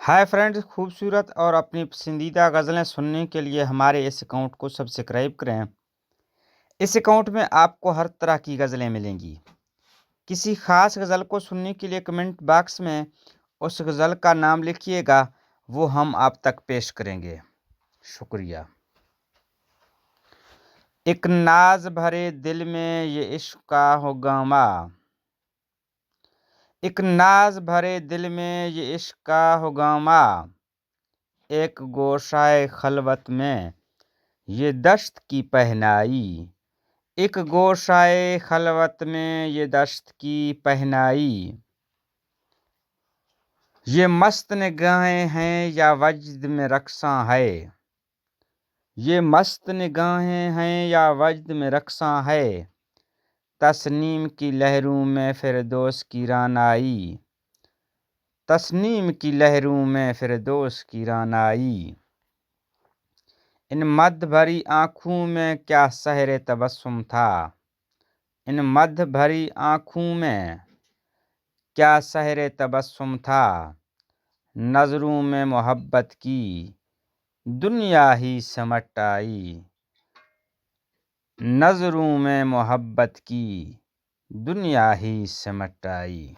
Hi friends, खूबसूरत और अपनी पसंदीदा गज़लें सुनने के लिए हमारे इस अकाउंट को सब्सक्राइब करें। इस अकाउंट में आपको हर तरह की गज़लें मिलेंगी। किसी ख़ास गज़ल को सुनने के लिए कमेंट बॉक्स में उस गज़ल का नाम लिखिएगा, वो हम आप तक पेश करेंगे। शुक्रिया। एक नाज भरे दिल में ये इश्क का होगामा, एक नाज भरे दिल में ये इश्क का होगामा, एक गोशाए खलवत में ये दश्त की पहनाई, एक गोशाए खलवत में ये दश्त की पहनाई। ये मस्त निगाहें हैं या वजद में रक्सां है, ये मस्त निगाहें हैं या वजद में रक्सां है। तस्नीम की लहरों में फिरदौस की रानाई, तस्नीम की लहरों में फिरदौस की रानाई। इन मद भरी आँखों में क्या सहरे तबस्सुम था, इन मद भरी आँखों में क्या सहरे तबस्सुम था। नज़रों में मोहब्बत की दुनिया ही समट आई, नज़रों में मोहब्बत की दुनिया ही समट आई।